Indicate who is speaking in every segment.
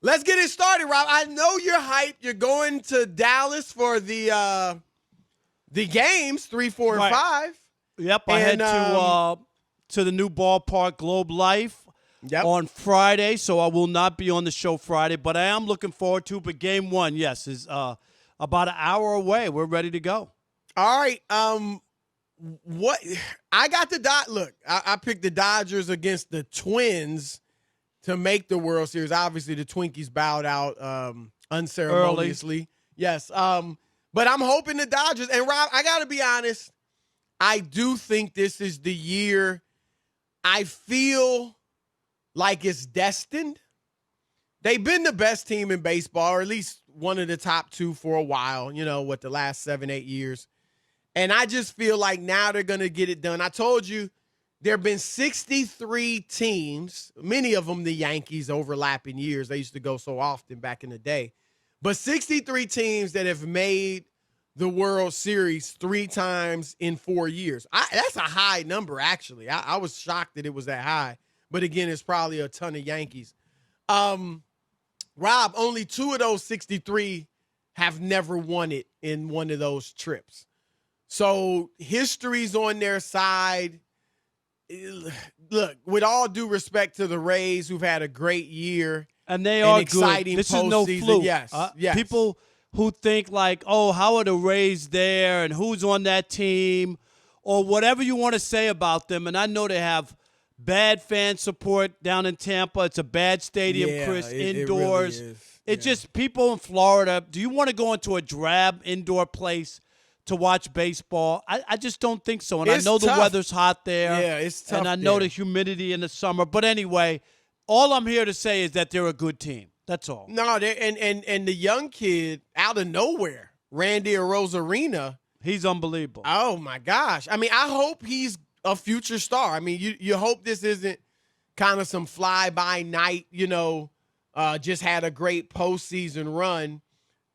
Speaker 1: Let's get it started, Rob. I know you're hyped. You're going to Dallas for the games, 3, 4, and 5.
Speaker 2: Yep, I head to the new ballpark, Globe Life, on Friday, so I will not be on the show Friday, but I am looking forward to it. But game 1, yes, is about an hour away. We're ready to go.
Speaker 1: All right. What I got the Look, I picked the Dodgers against the Twins to make the World Series. Obviously, the Twinkies bowed out unceremoniously. Early. Yes. But I'm hoping the Dodgers. And, Rob, I got to be honest. I do think this is the year. I feel like it's destined. They've been the best team in baseball, or at least one of the top 2 for a while, the last 7, 8 years. And I just feel like now they're going to get it done. I told you there have been 63 teams, many of them the Yankees overlapping years. They used to go so often back in the day. But 63 teams that have made the World Series 3 times in 4 years. That's a high number, actually. I was shocked that it was that high. But, again, it's probably a ton of Yankees. Rob, only 2 of those 63 have never won it in one of those trips. So history's on their side. Look, with all due respect to the Rays, who've had a great year.
Speaker 2: And they are
Speaker 1: exciting
Speaker 2: good. This is no fluke.
Speaker 1: Yes, yes.
Speaker 2: People who think like, oh, how are the Rays there and who's on that team or whatever you want to say about them. And I know they have bad fan support down in Tampa. It's a bad stadium, Chris, indoors.
Speaker 1: It really is.
Speaker 2: It's just people in Florida. Do you want to go into a drab indoor place to watch baseball? I just don't think so. And
Speaker 1: It's
Speaker 2: I know
Speaker 1: tough.
Speaker 2: the weather's hot there.
Speaker 1: Yeah, it's tough.
Speaker 2: And I know the humidity in the summer. But anyway, all I'm here to say is that they're a good team. That's all.
Speaker 1: No, and the young kid out of nowhere, Randy Arozarena.
Speaker 2: He's unbelievable.
Speaker 1: Oh, my gosh. I mean, I hope he's a future star. I mean, you hope this isn't kind of some fly-by-night, just had a great postseason run.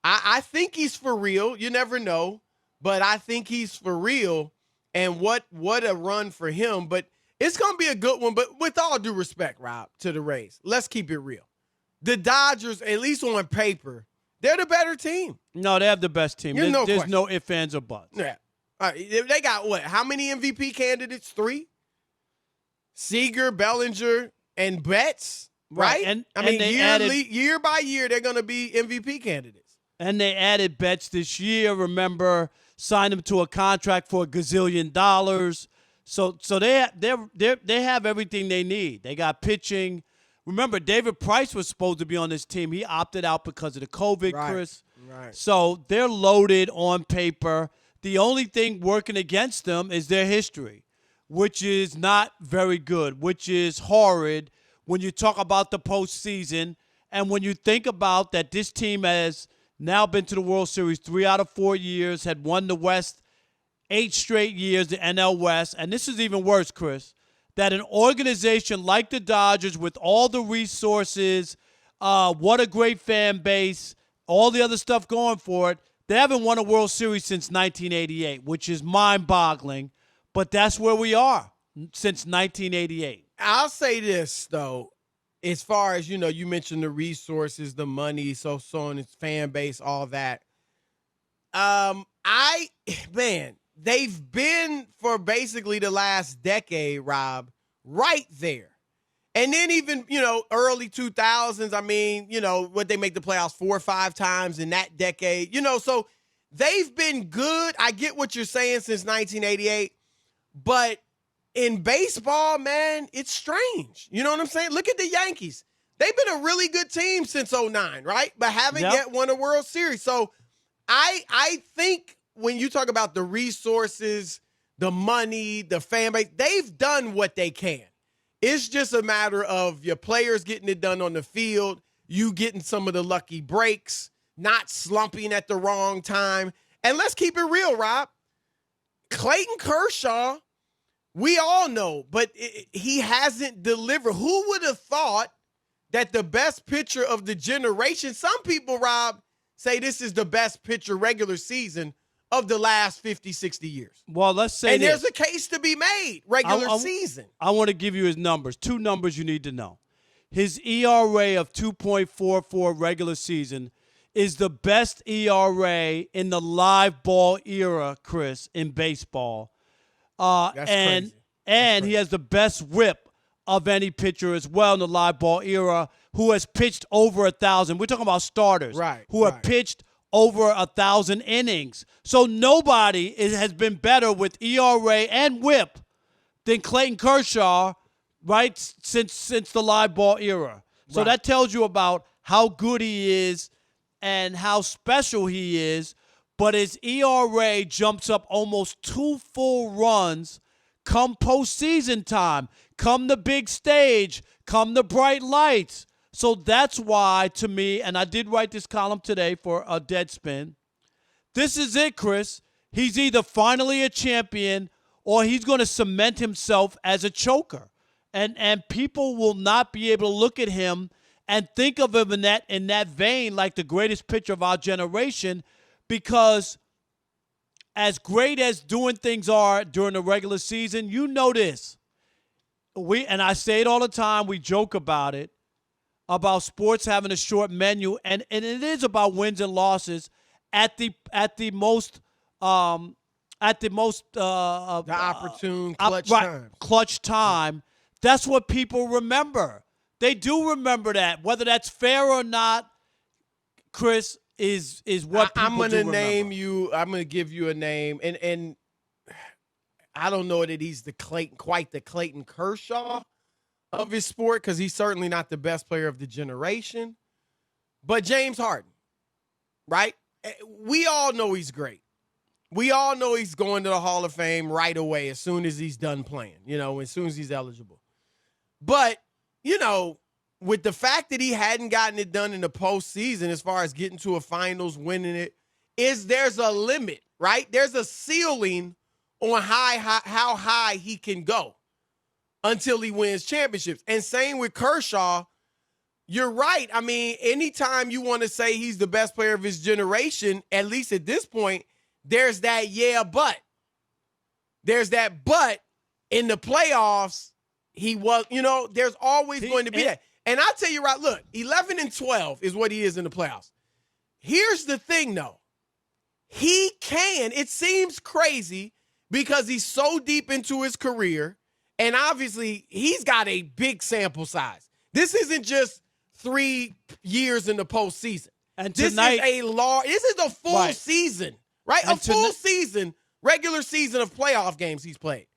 Speaker 1: I think he's for real. You never know. But I think he's for real. And what a run for him. But it's going to be a good one. But with all due respect, Rob, to the Rays, let's keep it real. The Dodgers, at least on paper, they're the better team.
Speaker 2: No, they have the best team. There's no ifs, ands, or buts.
Speaker 1: Yeah. All right. They got what? How many MVP candidates? 3? Seager, Bellinger, and Betts, right?
Speaker 2: And
Speaker 1: year by year, they're going to be MVP candidates.
Speaker 2: And they added Betts this year. Remember, signed him to a contract for $1 gazillion. So they have everything they need. They got pitching. Remember, David Price was supposed to be on this team. He opted out because of the COVID, Chris.
Speaker 1: Right.
Speaker 2: So they're loaded on paper. The only thing working against them is their history, which is not very good, which is horrid when you talk about the postseason and when you think about that this team has now been to the World Series 3 out of 4 years, had won the West 8 straight years, the NL West. And this is even worse, Chris, that an organization like the Dodgers with all the resources, what a great fan base, all the other stuff going for it, they haven't won a World Series since 1988, which is mind-boggling. But that's where we are since 1988.
Speaker 1: I'll say this, though. As far as, you mentioned the resources, the money, so on, its fan base, all that. They've been for basically the last decade, Rob, right there. And then even, early 2000s, I mean, what they make the playoffs 4 or 5 times in that decade, so they've been good. I get what you're saying since 1988, but in baseball, man, it's strange. You know what I'm saying? Look at the Yankees. They've been a really good team since 2009, right? But haven't yet won a World Series. So I think when you talk about the resources, the money, the fan base, they've done what they can. It's just a matter of your players getting it done on the field, you getting some of the lucky breaks, not slumping at the wrong time. And let's keep it real, Rob. Clayton Kershaw, we all know, but he hasn't delivered. Who would have thought that the best pitcher of the generation, some people, Rob, say this is the best pitcher regular season of the last 50, 60 years.
Speaker 2: Well, let's say
Speaker 1: and there's a case to be made regular season.
Speaker 2: I want to give you his numbers. 2 numbers you need to know. his ERA of 2.44 regular season is the best ERA in the live ball era, Chris, in baseball.
Speaker 1: That's crazy.
Speaker 2: And he has the best whip of any pitcher as well in the live ball era who has pitched over 1,000. We're talking about starters who have pitched over 1,000 innings. So nobody has been better with ERA and whip than Clayton Kershaw, right, since the live ball era. So that tells you about how good he is and how special he is. But his ERA jumps up almost 2 full runs come postseason time, come the big stage, come the bright lights. So that's why, to me, and I did write this column today for a Deadspin, this is it, Chris. He's either finally a champion or he's going to cement himself as a choker. And people will not be able to look at him and think of him in that vein like the greatest pitcher of our generation, because as great as doing things are during the regular season, you know this. And I say it all the time, we joke about it, about sports having a short menu, and it is about wins and losses at the most
Speaker 1: the opportune
Speaker 2: clutch time. That's what people remember. They do remember that. Whether that's fair or not, Chris, is what people
Speaker 1: I'm going to name
Speaker 2: remember.
Speaker 1: you. I'm going to give you a name, and I don't know that he's quite the Clayton Kershaw of his sport, because he's certainly not the best player of the generation. But James Harden, right? We all know he's great. We all know he's going to the Hall of Fame right away as soon as he's done playing, as soon as he's eligible. But, with the fact that he hadn't gotten it done in the postseason as far as getting to a finals, winning it, there's a limit, right? There's a ceiling on how high he can go until he wins championships. And same with Kershaw. You're right. I mean, anytime you want to say he's the best player of his generation, at least at this point, there's that but. There's that but in the playoffs. He was, there's always going to be that. And I'll tell you right, look, 11-12 is what he is in the playoffs. Here's the thing, though. It seems crazy because he's so deep into his career, and obviously he's got a big sample size. This isn't just 3 years in the postseason.
Speaker 2: And
Speaker 1: this is a full season, right? A full season, regular season of playoff games he's played.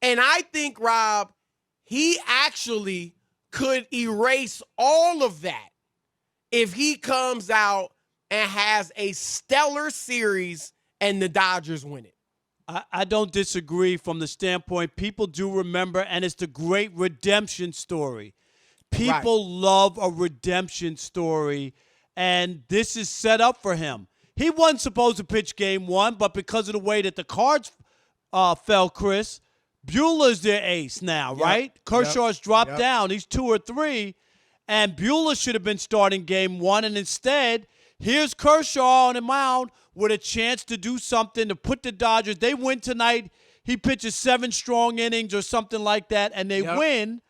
Speaker 1: And I think, Rob, he actually could erase all of that if he comes out and has a stellar series and the Dodgers win it.
Speaker 2: I don't disagree from the standpoint people do remember, and it's the great redemption story. People love a redemption story, and this is set up for him. He wasn't supposed to pitch game 1, but because of the way that the cards fell, Chris, Buehler's their ace now, right? Kershaw's dropped down. He's 2 or 3, and Buehler should have been starting game 1, and instead, here's Kershaw on the mound with a chance to do something to put the Dodgers. They win tonight. He pitches 7 strong innings or something like that, and they win.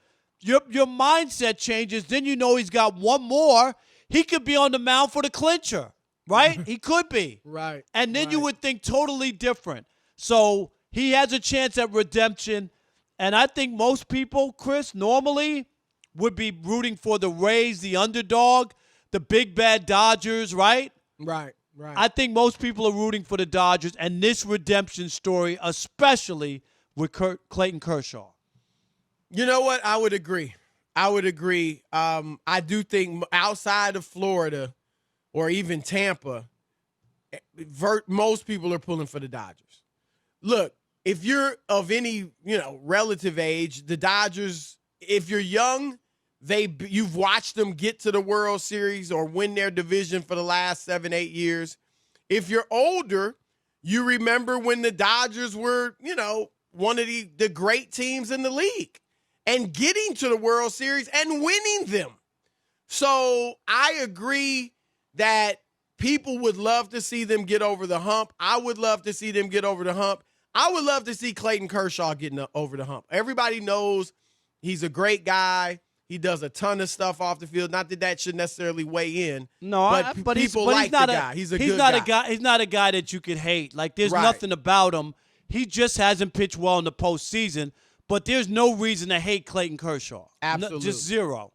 Speaker 2: Your mindset changes. Then you know he's got one more. He could be on the mound for the clincher, right? He could be.
Speaker 1: Right.
Speaker 2: And then you would think totally different. So he has a chance at redemption. And I think most people, Chris, normally would be rooting for the Rays, the underdog, the big bad Dodgers, right?
Speaker 1: Right.
Speaker 2: I think most people are rooting for the Dodgers and this redemption story, especially with Clayton Kershaw.
Speaker 1: You know what? I would agree. I do think outside of Florida or even Tampa, most people are pulling for the Dodgers. Look, if you're of any, relative age, the Dodgers, if you're young, you've watched them get to the World Series or win their division for the last 7-8 years. If you're older, you remember when the Dodgers were, one of the great teams in the league and getting to the World Series and winning them. So I agree that people would love to see them get over the hump. I would love to see them get over the hump. I would love to see Clayton Kershaw getting over the hump. Everybody knows he's a great guy. He does a ton of stuff off the field. Not that should necessarily weigh in.
Speaker 2: No,
Speaker 1: but people like the guy. He's a good guy.
Speaker 2: He's not a guy that you can hate. Like, there's
Speaker 1: Right.
Speaker 2: nothing about him. He just hasn't pitched well in the postseason. But there's no reason to hate Clayton Kershaw.
Speaker 1: Absolutely.
Speaker 2: Just zero.